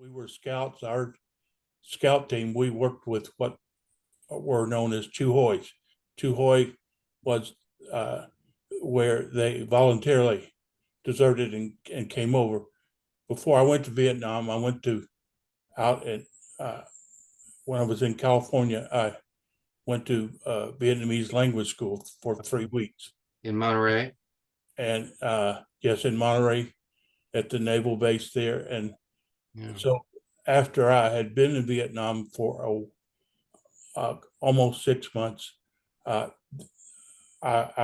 We were scouts. Our scout team, we worked with what were known as Chuhoys. Chuhoy was where they voluntarily deserted and came over. Before I went to Vietnam, I went to out at when I was in California. I went to Vietnamese language school for 3 weeks. In Monterey? And yes, in Monterey at the naval base there. And so after I had been in Vietnam for almost 6 months, I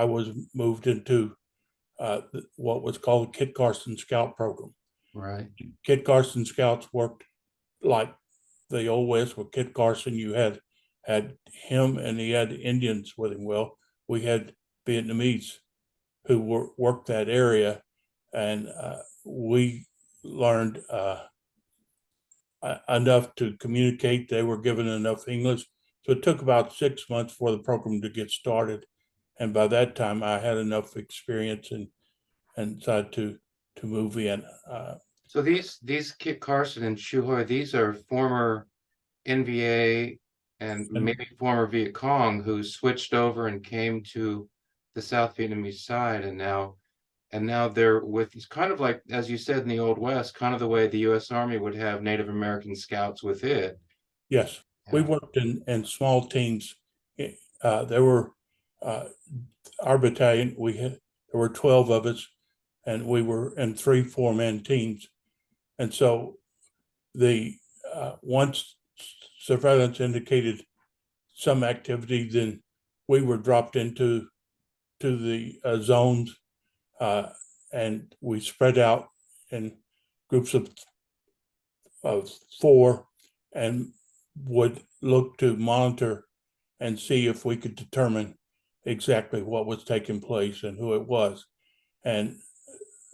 was moved into what was called the Kit Carson Scout Program. Right. Kit Carson Scouts worked like the Old West with Kit Carson. You had him, and he had Indians with him. Well, we had Vietnamese who worked that area, and we learned enough to communicate. They were given enough English. So it took about 6 months for the program to get started. And by that time, I had enough experience and decided to move in. So these Kit Carson and Chu Hoi, these are former NVA and maybe former Viet Cong who switched over and came to the South Vietnamese side, and now they're with, it's kind of like, as you said, in the Old West, kind of the way the U.S. Army would have Native American scouts with it. Yes, we worked in small teams. There were our battalion. There were 12 of us, and we were in 3 4-man teams. And so the once surveillance indicated some activity, then we were dropped into the zones, and we spread out in groups of 4 and would look to monitor and see if we could determine exactly what was taking place and who it was. And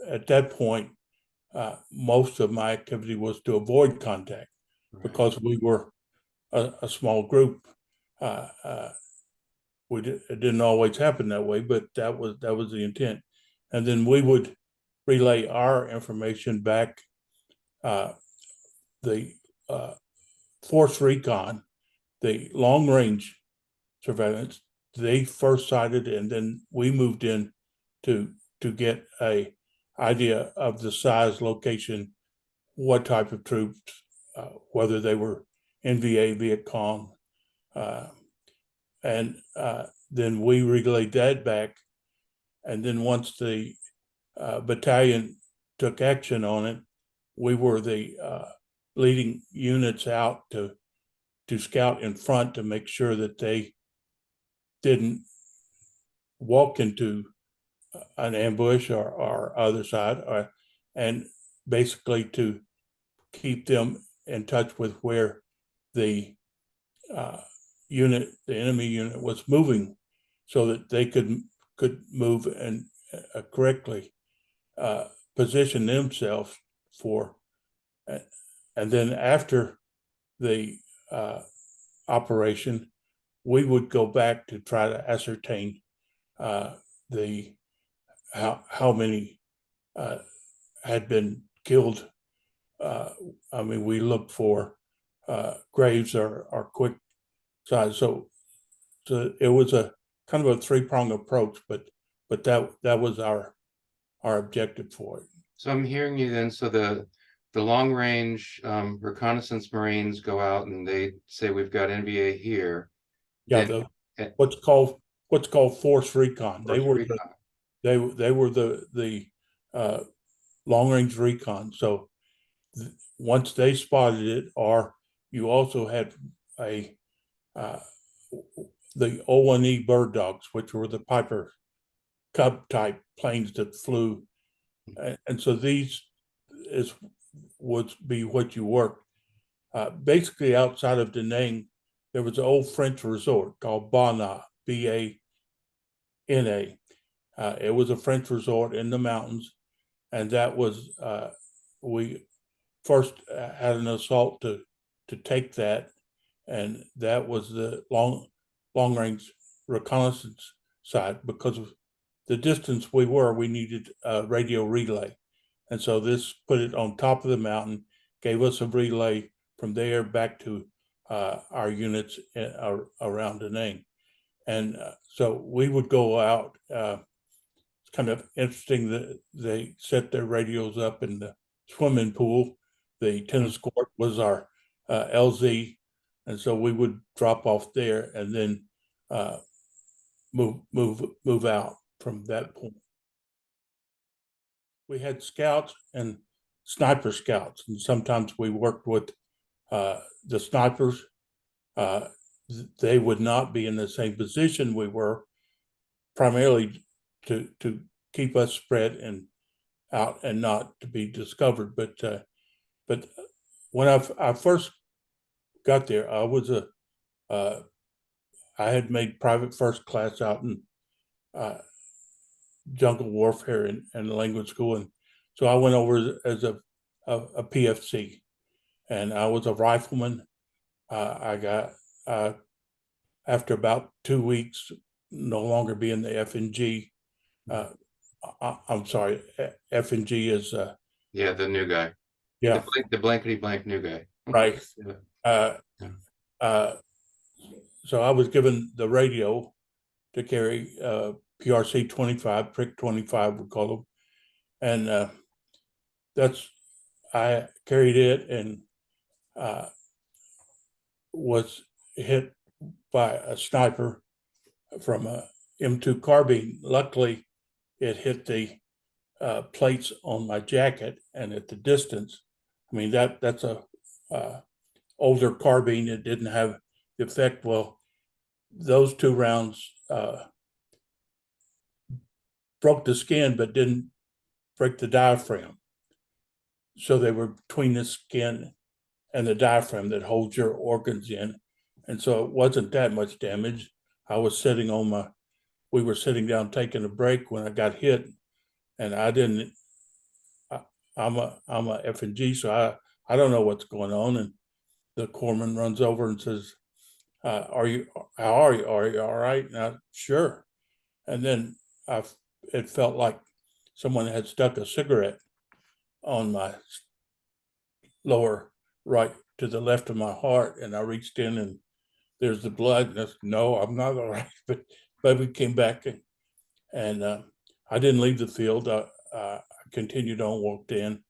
at that point, most of my activity was to avoid contact, because we were a small group. It didn't always happen that way, but that was the intent. And then we would relay our information back. The force recon, the long range surveillance, they first sighted, and then we moved in to get a idea of the size, location, what type of troops, whether they were NVA, Viet Cong, and then we relayed that back. And then once the battalion took action on it, we were the leading units out to scout in front to make sure that they didn't walk into an ambush or other side, and basically to keep them in touch with where the enemy unit was moving, so that they could move and correctly position themselves for. And then after the operation, we would go back to try to ascertain how many had been killed. I mean, we looked for graves or quick size. So it was a kind of a 3-pronged approach, but that was our objective for it. So I'm hearing you then. So the long range reconnaissance Marines go out and they say, we've got NVA here. Yeah, what's called force recon. They were the long range recon. So once they spotted it, or you also had the O-1E bird dogs, which were the Piper Cub type planes that flew, and so these would be what you worked. Basically, outside of Da Nang, there was an old French resort called Bana, Bana. It was a French resort in the mountains, and that was we first had an assault to take that, and that was the long range reconnaissance side. Because of the distance we needed a radio relay, and so this put it on top of the mountain, gave us a relay from there back to our units around Da Nang. And so we would go out. It's kind of interesting that they set their radios up in the swimming pool. The tennis court was our LZ, and so we would drop off there and then move out from that point. We had scouts and sniper scouts, and sometimes we worked with the snipers. They would not be in the same position we were, primarily to keep us spread and out and not to be discovered. But when I first got there, I had made private first class out in jungle warfare and language school, and so I went over as a PFC, and I was a rifleman. I got after about 2 weeks, no longer being the FNG. I'm sorry, FNG is Yeah, the new guy. yeah, The blankety blank new guy. right. Yeah. Uh, uh, so I was given the radio to carry PRC 25, Prick 25, we call them, and that's I carried it and was hit by a sniper from a M2 carbine. Luckily, it hit the plates on my jacket, and at the distance, I mean that's a older carbine. It didn't have the effect. Well, those 2 rounds broke the skin, but didn't break the diaphragm. So they were between the skin and the diaphragm that holds your organs in, and so it wasn't that much damage. I was sitting on my. We were sitting down taking a break when I got hit, and I didn't. I'm a F and G, so I don't know what's going on. And the corpsman runs over and says, "Are you? How are you? Are you all right?" And I, sure. And then it felt like someone had stuck a cigarette on my lower right to the left of my heart, and I reached in and there's the blood. And I said, "No, I'm not all right." But we came back and I didn't leave the field. I continued on, walked in.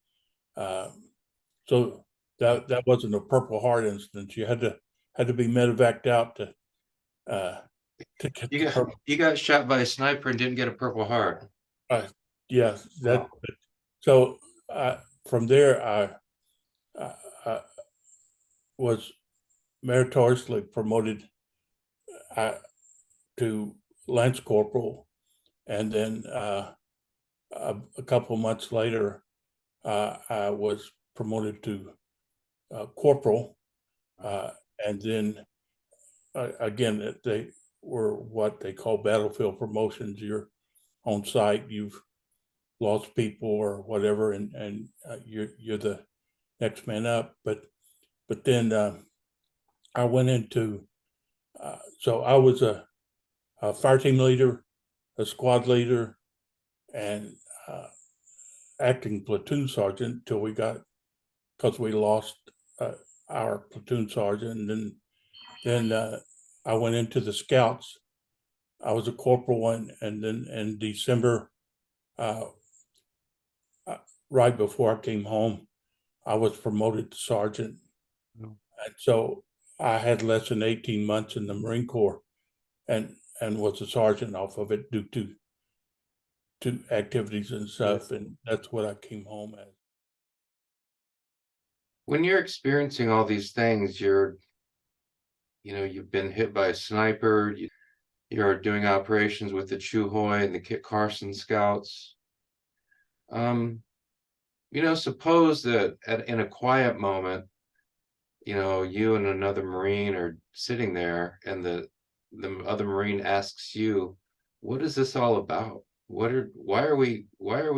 So that wasn't a Purple Heart incident. You had to be medevaced out to get the Purple. You got shot by a sniper and didn't get a Purple Heart. Yeah, that. Wow. So from there, I was meritoriously promoted to Lance Corporal, and then a couple of months later, I was promoted to Corporal, and then again, they were what they call battlefield promotions. You're on site, you've lost people or whatever, and you're the next man up. But then I went into so I was a fire team leader, a squad leader, and acting platoon sergeant till we got because we lost our platoon sergeant, and then I went into the scouts. I was a corporal, and then in December, uh, right before I came home, I was promoted to sergeant. And so I had less than 18 months in the Marine Corps and was a sergeant off of it due to activities and stuff. And that's what I came home as. When you're experiencing all these things, you've been hit by a sniper, you're doing operations with the Chuhoi and the Kit Carson scouts. Suppose that in a quiet moment, you and another Marine are sitting there and the other Marine asks you, what is this all about? Why are we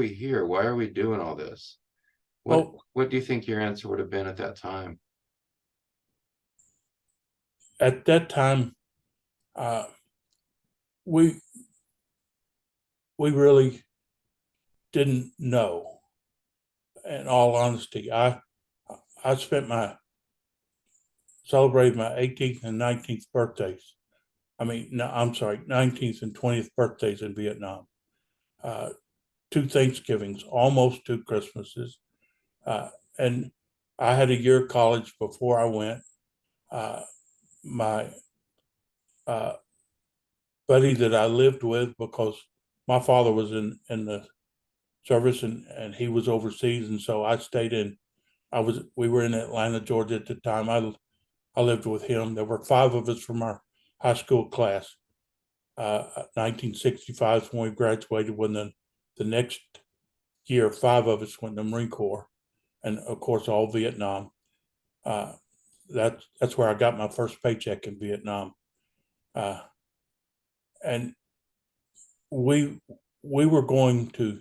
here? Why are we doing all this? What do you think your answer would have been at that time? At that time, we really didn't know. In all honesty, I spent celebrated my 18th and 19th birthdays. I mean, no, I'm sorry, 19th and 20th birthdays in Vietnam. Uh, two Thanksgivings, almost two Christmases. Uh, and I had a year of college before I went. Uh, my uh, buddy that I lived with, because my father was in the service and he was overseas. And so I stayed we were in Atlanta, Georgia at the time. I lived with him. There were five of us from our high school class. 1965 is when we graduated. When the next year, five of us went in the Marine Corps, and of course, all Vietnam. Uh, that's where I got my first paycheck in Vietnam, uh, and we we were going to,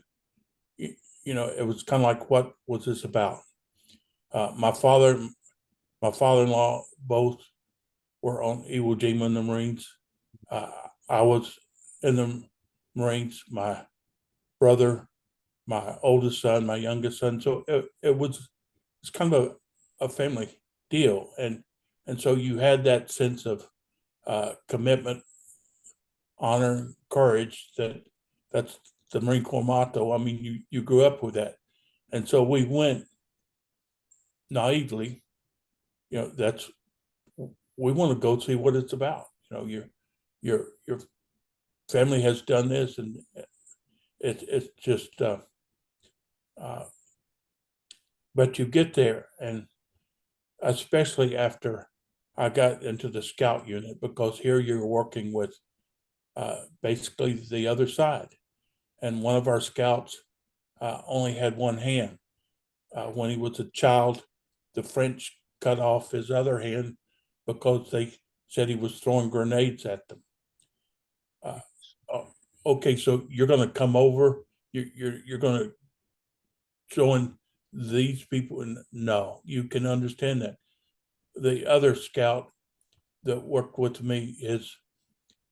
it was kind of like, what was this about? My father-in-law, both were on Iwo Jima in the Marines. Uh, I was in the Marines. My brother, my oldest son, my youngest son. So it's kind of a family deal, and so you had that sense of commitment, honor, courage. That's the Marine Corps motto. I mean, you grew up with that, and so we went naively. That's we want to go see what it's about. Your family has done this, and it's just. Uh, but you get there, and especially after I got into the scout unit, because here you're working with basically the other side. And one of our scouts only had one hand. When he was a child, the French cut off his other hand because they said he was throwing grenades at them. Uh, oh, okay, so you're going to come over, you're going to join these people, and no, you can understand that. The other scout that worked with me,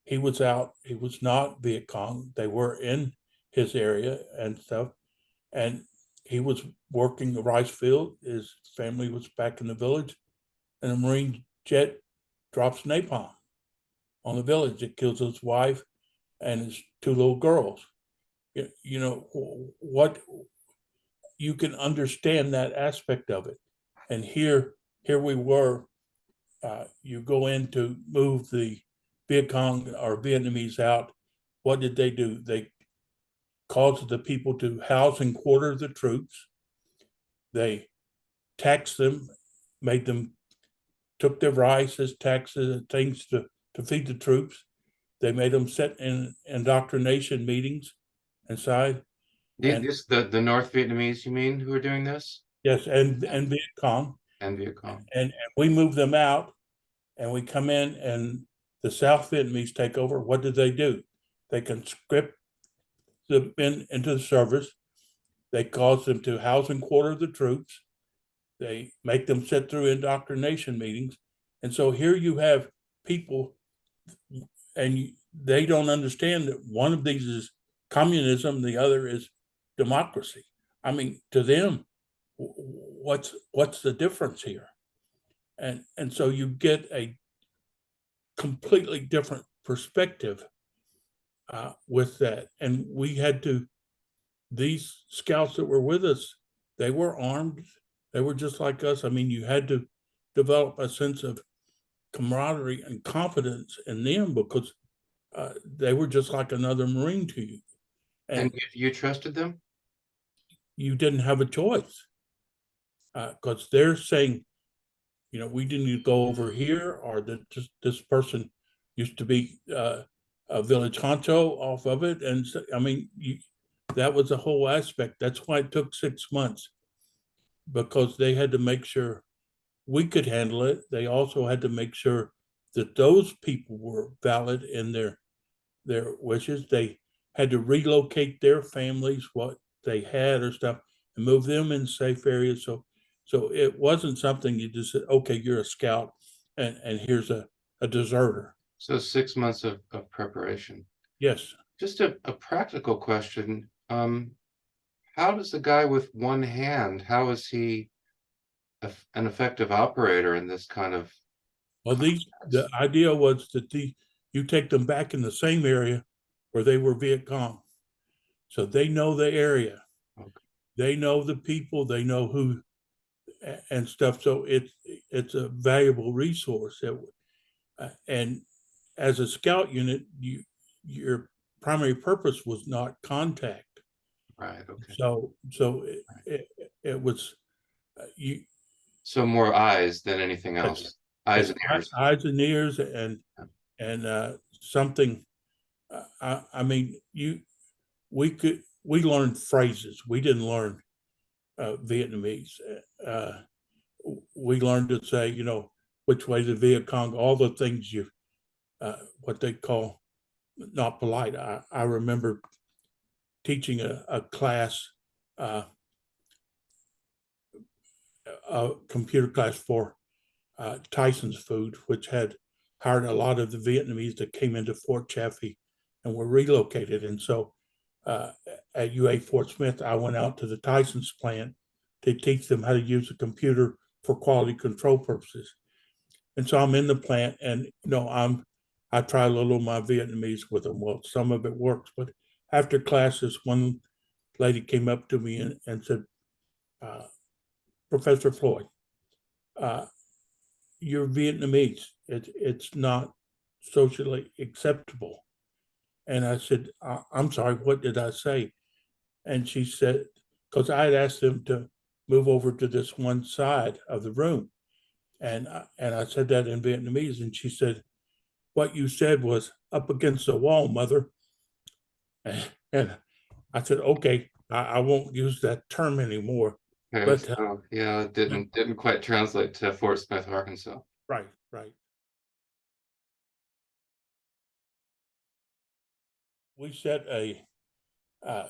he was out. He was not Viet Cong. They were in his area and stuff, and he was working the rice field. His family was back in the village, and a Marine jet drops napalm on the village. It kills his wife and his two little girls. You know what? You can understand that aspect of it, and here we were. You go in to move the Viet Cong or Vietnamese out. What did they do? They caused the people to house and quarter the troops. They taxed them, made them took their rice as taxes and things to feed the troops. They made them sit in indoctrination meetings inside. And The North Vietnamese, you mean, who are doing this? yes, and Viet Cong. And Viet Cong. And we move them out, and we come in, and the South Vietnamese take over. What do? They conscript them into the service. They cause them to house and quarter the troops. They make them sit through indoctrination meetings. And so here you have people, and they don't understand that one of these is communism, the other is democracy. I mean, to them, what's the difference here? And so you get a completely different perspective with that. And these scouts that were with us, they were armed. They were just like us. I mean, you had to develop a sense of camaraderie and confidence in them, because they were just like another Marine to you. And And you trusted them? you didn't have a choice, because they're saying, we didn't go over here, or that just this person used to be a village honcho off of it. And so, I mean, that was a whole aspect. That's why it took 6 months, because they had to make sure we could handle it. They also had to make sure that those people were valid in their wishes. They had to relocate their families, what they had or stuff, and move them in safe areas. So it wasn't something you just said, okay, you're a scout, and here's a deserter. So 6 months of preparation. Yes. Just a practical question. How does the guy with one hand, how is he an effective operator in this kind of Well, the idea was that you take them back in the same area where they were Viet Cong. So they know the area, Okay. they know the people, they know who and stuff. So it's a valuable resource. And as a scout unit, your primary purpose was not contact. Right, okay. So it was you So more eyes than anything else. Eyes as and ears. eyes and ears and something. I mean, we learned phrases. We didn't learn Vietnamese. Uh, we learned to say, which way the Viet Cong, all the things what they call not polite. I remember teaching a class, uh, a computer class for Tyson's Food, which had hired a lot of the Vietnamese that came into Fort Chaffee and were relocated. And so uh, at UA Fort Smith, I went out to the Tyson's plant to teach them how to use a computer for quality control purposes. And so I'm in the plant, and I try a little of my Vietnamese with them. Well, some of it works, but after classes, one lady came up to me and said, uh, "Professor Floyd, uh, you're Vietnamese. It's not socially acceptable." And I said, "I'm sorry, what did I say?" And she said, because I had asked them to move over to this one side of the room, and I said that in Vietnamese, and she said, "What you said was up against the wall, mother." And I said, "Okay, I won't use that term anymore." Okay, But so yeah, it didn't quite translate to Fort Smith, Arkansas. right, right. We set a uh,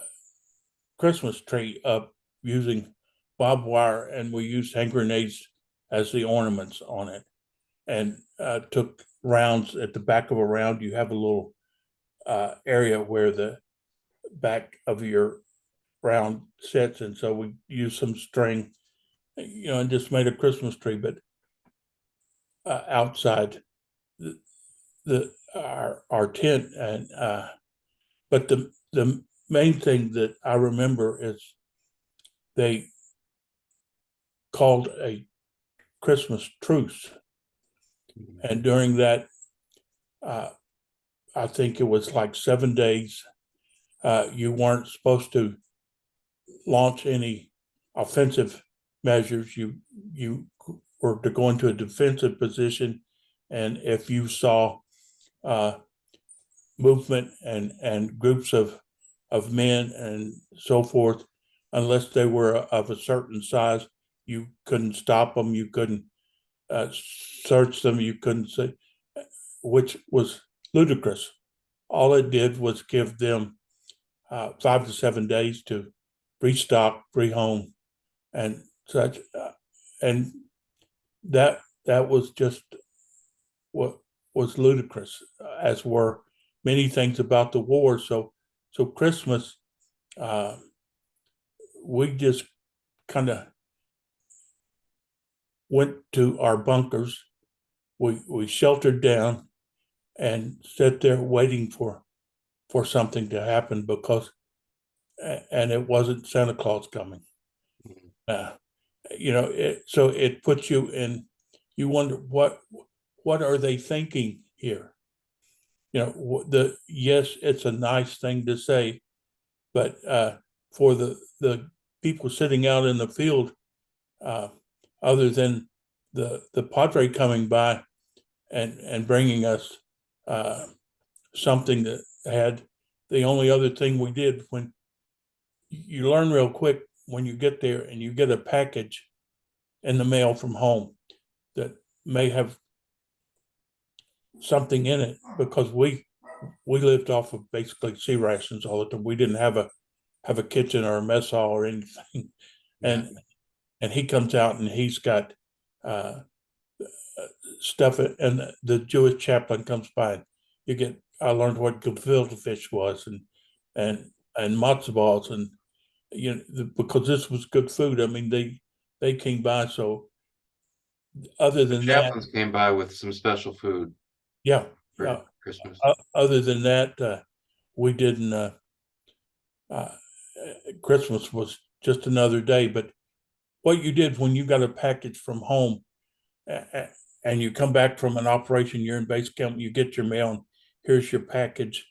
Christmas tree up using barbed wire, and we used hand grenades as the ornaments on it, and took rounds at the back of a round. You have a little area where the back of your round sits, and so we used some string, and just made a Christmas tree, but outside our tent, and but the main thing that I remember is they called a Christmas truce, and during that, uh, I think it was like 7 days. You weren't supposed to launch any offensive measures. You were to go into a defensive position, and if you saw uh, movement and groups of men and so forth, unless they were of a certain size, you couldn't stop them. You couldn't search them. You couldn't say, which was ludicrous. All it did was give them 5 to 7 days to restock, rehome, and such. And that was just what was ludicrous, as were many things about the war. So Christmas, uh, we just kind of went to our bunkers. We sheltered down and sat there waiting for something to happen, because and it wasn't Santa Claus coming. Uh, so it puts you in. You wonder what are they thinking here? Yes, it's a nice thing to say, but for the people sitting out in the field, uh, other than the padre coming by and bringing us uh, something that had the only other thing we did, when you learn real quick when you get there and you get a package in the mail from home that may have something in it, because we lived off of basically sea rations all the time. We didn't have a kitchen or a mess hall or anything. And Yeah. and he comes out and he's got uh, stuff, and the Jewish chaplain comes by, and you get. I learned what gefilte fish was, and matzo balls, and because this was good food. I mean, they came by, so other The than that, chaplains came by with some special food yeah, for yeah. Christmas. Other than that, we didn't. Uh, Christmas was just another day. But what you did when you got a package from home, and you come back from an operation, you're in base camp, you get your mail, and here's your package.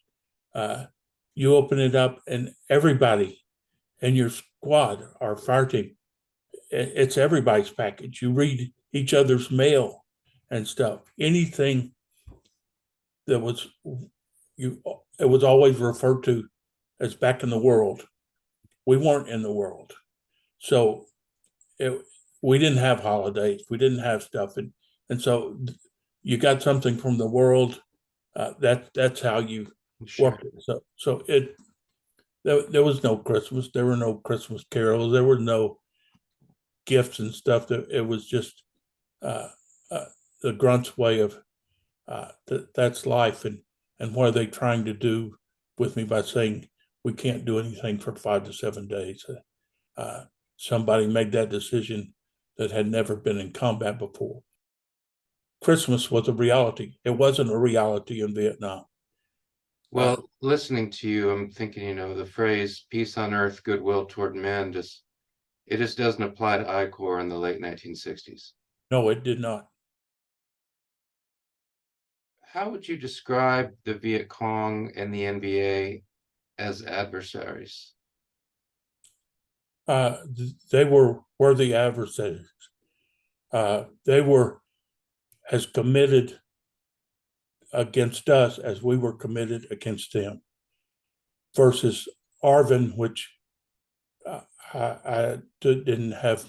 Uh, you open it up, and everybody in your squad or fire team, it's everybody's package. You read each other's mail and stuff. Anything that was you, it was always referred to as back in the world. We weren't in the world, so it, we didn't have holidays. We didn't have stuff, and so you got something from the world. That's how you Sure. worked it. So there was no Christmas. There were no Christmas carols. There were no gifts and stuff. That it was just uh, uh, the grunts way of that's life. And what are they trying to do with me by saying we can't do anything for 5 to 7 days? Uh, Somebody made that decision that had never been in combat before. Christmas was a reality. It wasn't a reality in Vietnam. Well, listening to you, I'm thinking, the phrase peace on earth, goodwill toward men it just doesn't apply to I-Corps in the late 1960s. No, it did not. How would you describe the Viet Cong and the NBA as adversaries? They were worthy adversaries. They were as committed against us as we were committed against them. Versus Arvin, which I didn't have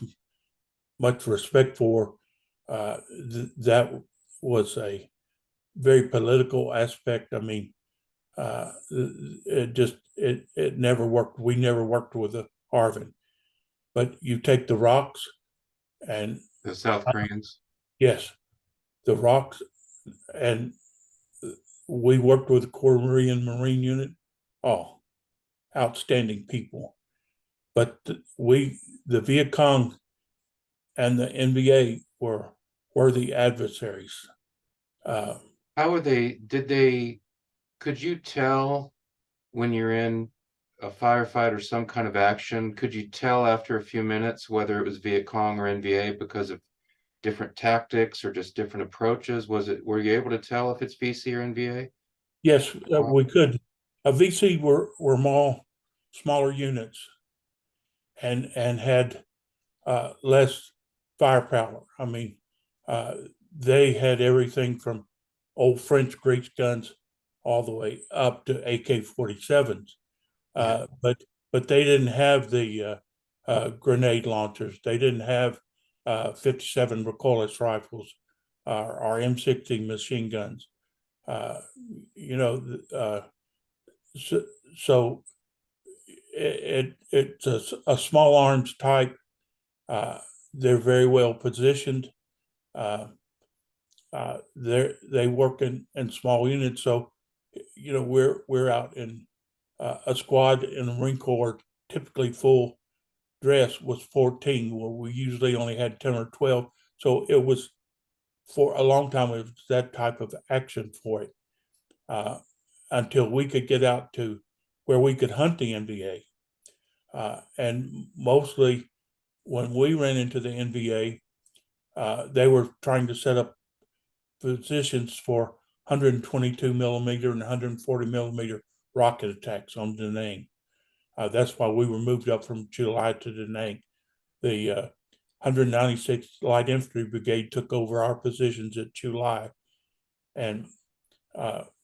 much respect for. That was a very political aspect. I mean, it never worked. We never worked with the Arvin. But you take the rocks and The South Koreans? yes, the rocks, and we worked with the Korean Marine Unit. Oh, outstanding people. But the Viet Cong and the NBA were worthy adversaries. Uh, How were could you tell when you're in a firefight or some kind of action, could you tell after a few minutes whether it was Viet Cong or NVA because of different tactics or just different approaches? Were you able to tell if it's VC or NVA? yes, we could. A VC were smaller units and had less firepower. I mean, uh, they had everything from old French grease guns all the way up to AK-47s. Yeah. But they didn't have the grenade launchers. They didn't have 57 recoilless rifles or M60 machine guns. Uh, you know, so, so it's a small arms type. Uh, they're very well positioned. Uh, they work in small units. So, we're out in a squad in the Marine Corps, typically full dress was 14, where we usually only had 10 or 12. So it was for a long time, it was that type of action for it until we could get out to where we could hunt the NBA. And mostly when we ran into the NBA, they were trying to set up positions for 122 millimeter and 140 millimeter rocket attacks on Da Nang. That's why we were moved up from July to Da Nang. The 196th Light Infantry Brigade took over our positions at July, and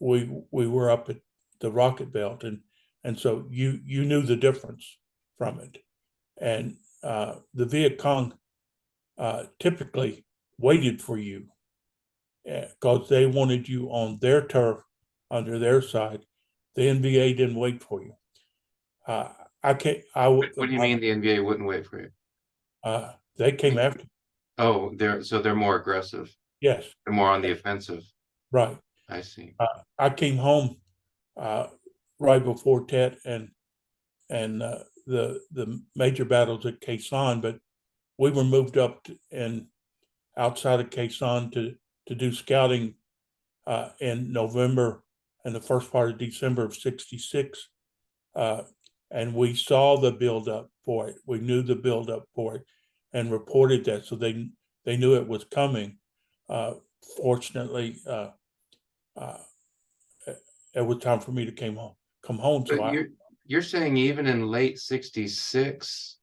we were up at the rocket belt, and so you knew the difference from it, and the Viet Cong typically waited for you because they wanted you on their turf under their side. The NBA didn't wait for you. Uh, I can't. What do you mean the NBA wouldn't wait for you? They came after. Oh, they're more aggressive. Yes, They're more on the offensive. right. I see. I came home uh, right before Tet and the major battles at Quezon, but we were moved up and outside of Quezon to do scouting in November and the first part of December of '66. And we saw the buildup for it. We knew the buildup for it and reported that. So they knew it was coming. Fortunately, it was time for me to come home. So But you're saying even in late '66,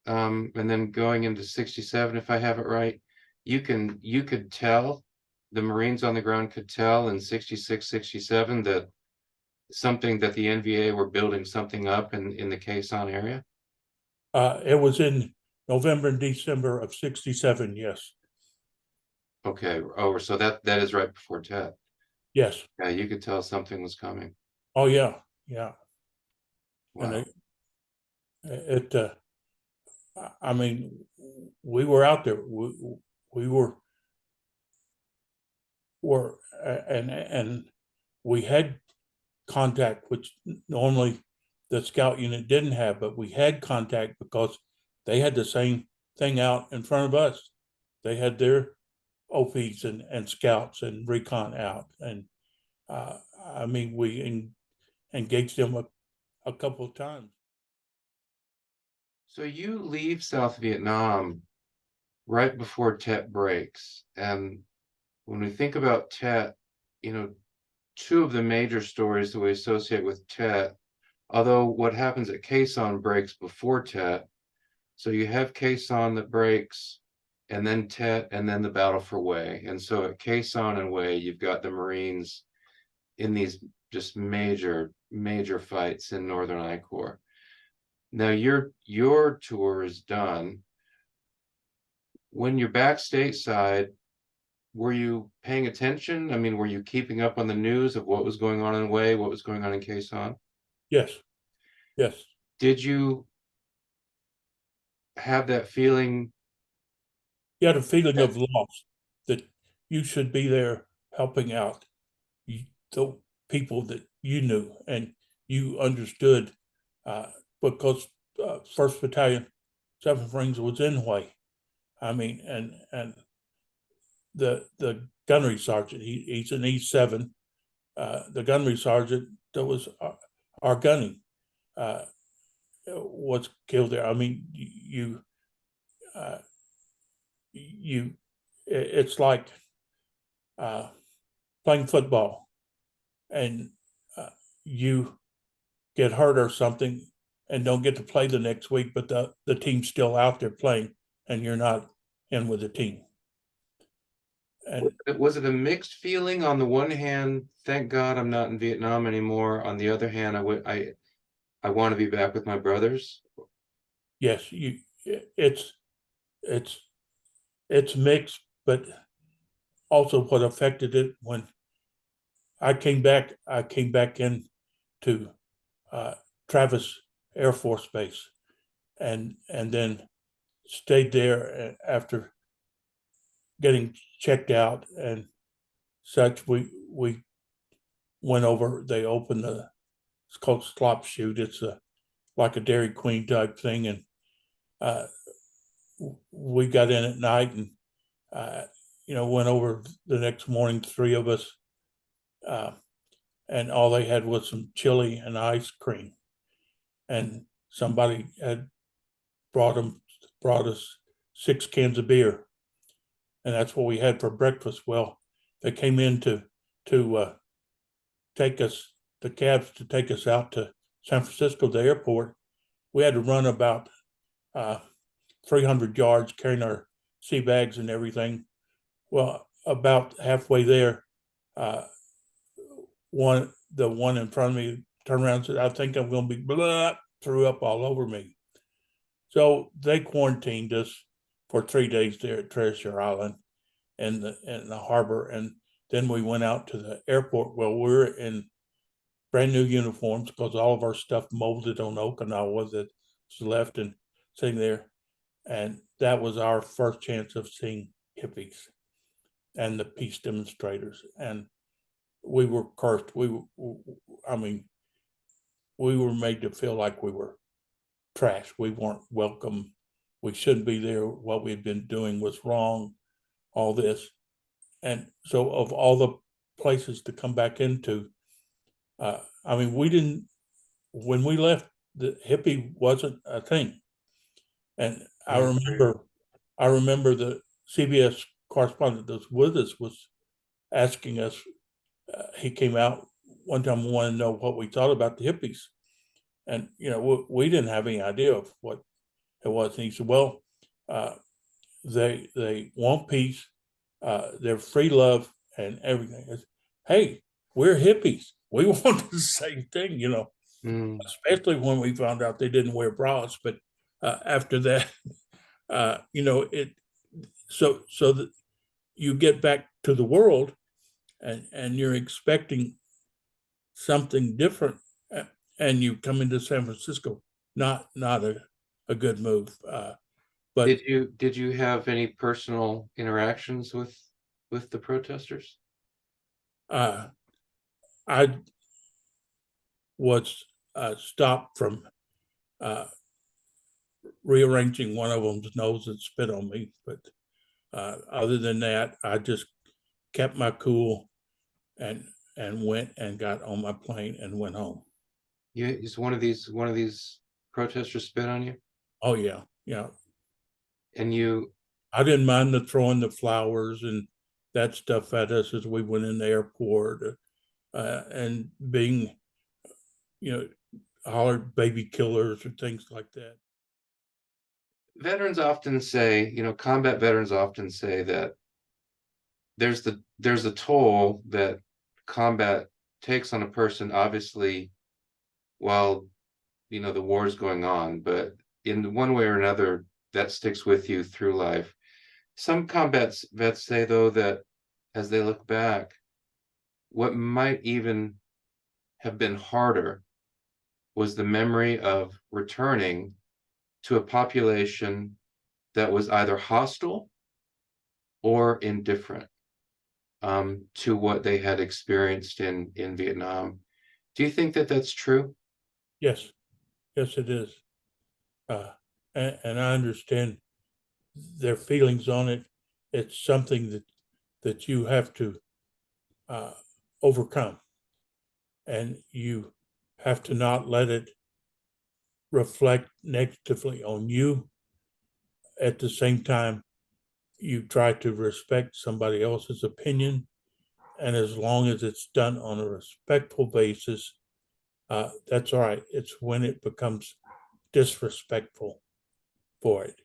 and then going into '67, if I have it right, you could tell, the Marines on the ground could tell in '66, '67 that something, that the NVA were building something up in the Quezon area? It was in November and December of '67. Yes. Okay, oh, so that is right before Tet. Yes. Yeah, you could tell something was coming. Oh yeah. Yeah. And Wow. I mean, we were out there. We were, and we had contact, which normally the scout unit didn't have, but we had contact because they had the same thing out in front of us. They had their OPs and scouts and recon out, and I mean, we engaged them a couple of times. So you leave South Vietnam right before Tet breaks. And when we think about Tet, you know, two of the major stories that we associate with Tet, although what happens at Quezon breaks before Tet. So you have Quezon that breaks, and then Tet, and then the battle for Hue. And so at Quezon and Hue, you've got the Marines in these just major fights in Northern I Corps. Now your tour is done. When you're back stateside, were you paying attention? I mean, were you keeping up on the news of what was going on in Hue, what was going on in Quezon? Yes. Yes. Did you have that feeling You had a feeling that of loss that you should be there helping out the people that you knew and you understood, uh, because First Battalion, 7th Marines was in Hue. I mean, and the gunnery sergeant, he's an E7. The gunnery sergeant that was our gunning was killed there. I mean, uh, it's like uh, playing football and you get hurt or something and don't get to play the next week, but the team's still out there playing and you're not in with the team. And was it a mixed feeling? On the one hand, thank God I'm not in Vietnam anymore. On the other hand, I want to be back with my brothers. yes, it's it's it's mixed, but also what affected it when I came back in to uh, Travis Air Force Base, and then stayed there after getting checked out and such. We went over. They opened it's called Slop Shoot. It's like a Dairy Queen type thing, and uh, we got in at night and uh, went over the next morning. Three of us, uh, and all they had was some chili and ice cream, and somebody had brought us 6 cans of beer, and that's what we had for breakfast. Well, they came in to take us, the cabs to take us out to San Francisco, the airport. We had to run about uh, 300 yards carrying our sea bags and everything. Well, about halfway there, uh, the one in front of me turned around and said, "I think I'm going to be blah," threw up all over me. So they quarantined us for 3 days there at Treasure Island in the harbor, and then we went out to the airport. Well, we're in brand new uniforms because all of our stuff molded on Okinawa that was left and sitting there, and that was our first chance of seeing hippies and the peace demonstrators, and we were cursed. I mean, we were made to feel like we were trash. We weren't welcome. We shouldn't be there. What we had been doing was wrong. all this. And so of all the places to come back into, I mean, we didn't, when we left, the hippie wasn't a thing. And Yeah. I remember the CBS correspondent that was with us was asking us, he came out one time and wanted to know what we thought about the hippies. And, you know, we didn't have any idea of what it was. And he said, well, uh, they want peace, they're free love and everything. It's, hey, we're hippies. We want the same thing, you know, Mm. especially when we found out they didn't wear bras. But after that, you know, so that you get back to the world and you're expecting something different, and you come into San Francisco, not a good move. But Did you have any personal interactions with the protesters? uh, I was stopped from uh, rearranging one of them's nose and spit on me. But other than that, I just kept my cool and went and got on my plane and went home. Yeah, is one of these protesters spit on you? Oh yeah, yeah. And you I didn't mind the throwing the flowers and that stuff at us as we went in the airport, and being, you know, hollered baby killers or things like that. veterans often say, combat veterans often say that there's a toll that combat takes on a person, obviously, while the war is going on, but in one way or another, that sticks with you through life. Some combat vets say, though, that as they look back, what might even have been harder was the memory of returning to a population that was either hostile or indifferent, to what they had experienced in Vietnam. Do you think that that's true? Yes, yes, it is, and I understand their feelings on it. It's something that you have to uh, overcome, and you have to not let it reflect negatively on you. At the same time, you try to respect somebody else's opinion, and as long as it's done on a respectful basis, that's all right. It's when it becomes disrespectful for it,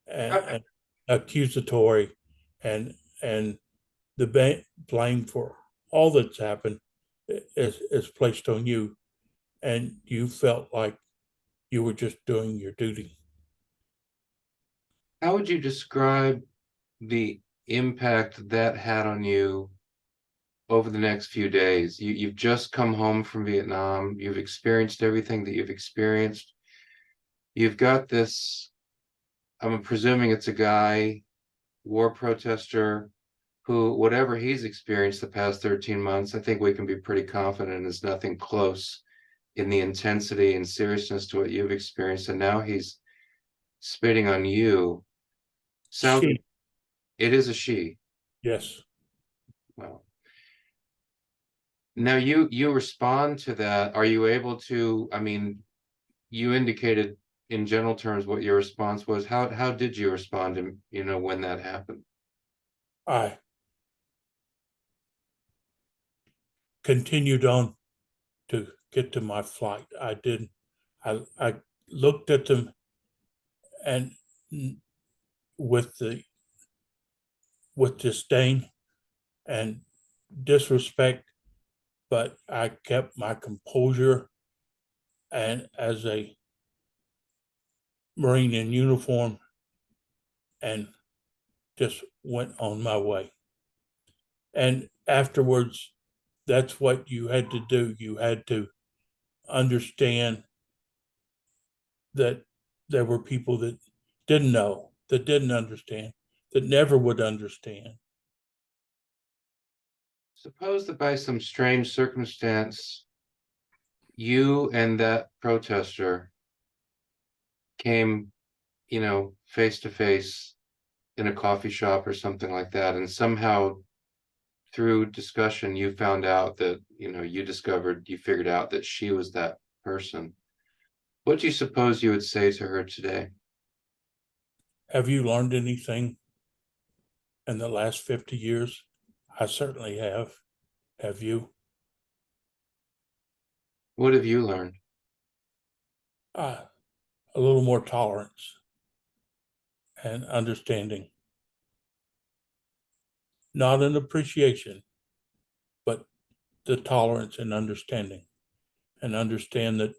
Uh, and accusatory, and the blame for all that's happened is placed on you, and you felt like you were just doing your duty. How would you describe the impact that had on you over the next few days? You've just come home from Vietnam. You've experienced everything that you've experienced. You've got this, I'm presuming it's a guy, war protester, who, whatever he's experienced the past 13 months, I think we can be pretty confident is nothing close in the intensity and seriousness to what you've experienced. And now he's spitting on you. Sounds, She, it is a she. yes, Well, now you respond to that. Are you able to, I mean, you indicated in general terms what your response was. How did you respond to, when that happened? I continued on to get to my flight. I didn't. I looked at them and with the with disdain and disrespect, but I kept my composure, and as a Marine in uniform, and just went on my way. And afterwards, that's what you had to do. You had to understand that there were people that didn't know, that didn't understand, that never would understand. Suppose that by some strange circumstance, you and that protester came, face to face in a coffee shop or something like that, and somehow through discussion you found out that, you figured out that she was that person, what do you suppose you would say to her today? Have you learned anything in the last 50 years? I certainly have. Have you? What have you learned? Uh, a little more tolerance and understanding. Not an appreciation, but the tolerance and understanding. And understand that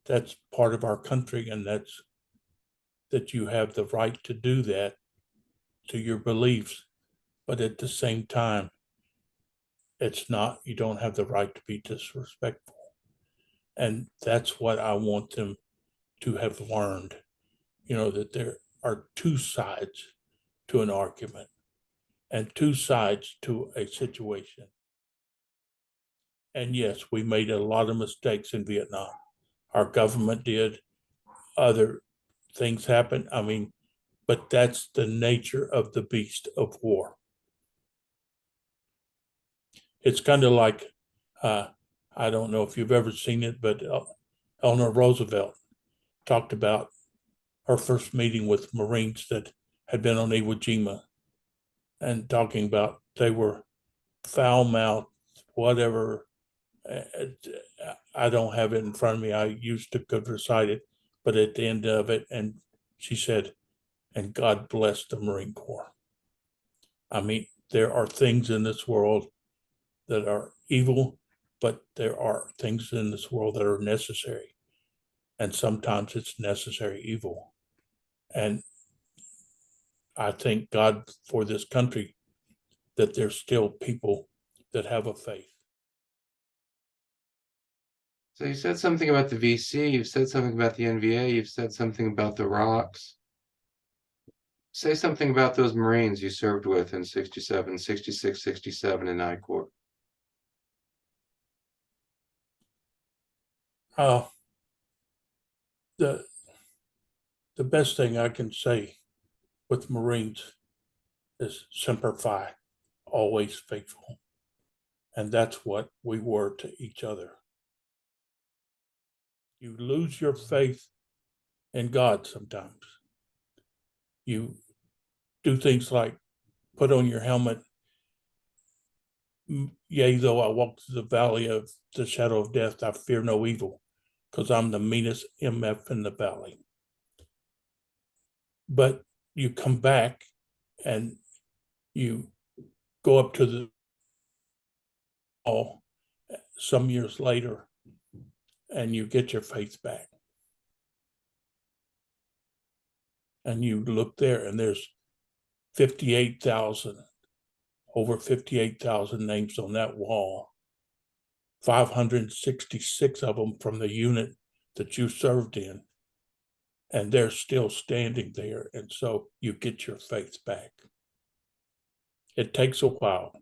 that's part of our country, and that you have the right to do that, to your beliefs. But at the same time, it's not, you don't have the right to be disrespectful. And that's what I want them to have learned, that there are two sides to an argument and two sides to a situation. And yes, we made a lot of mistakes in Vietnam. Our government did, other things happened. I mean, but that's the nature of the beast of war. It's kind of like, I don't know if you've ever seen it, but Eleanor Roosevelt talked about her first meeting with Marines that had been on Iwo Jima, and talking about they were foul mouthed, whatever. I don't have it in front of me. I used to could recite it, but at the end of it, and she said, and God bless the Marine Corps. I mean, there are things in this world that are evil, but there are things in this world that are necessary. And sometimes it's necessary evil. And I thank God for this country that there's still people that have a faith. So you said something about the VC, you've said something about the NVA, you've said something about the rocks. Say something about those Marines you served with in 67, 66, 67 in I Corps. Uh, the the best thing I can say with Marines is semper fi, always faithful. And that's what we were to each other. You lose your faith in God sometimes. You do things like put on your helmet. Yea, though I walk through the valley of the shadow of death, I fear no evil, because I'm the meanest MF in the valley. But you come back and you go up to the wall some years later and you get your faith back. And you look there and there's 58,000, over 58,000 names on that wall, 566 of them from the unit that you served in. And they're still standing there. And so you get your faith back. It takes a while.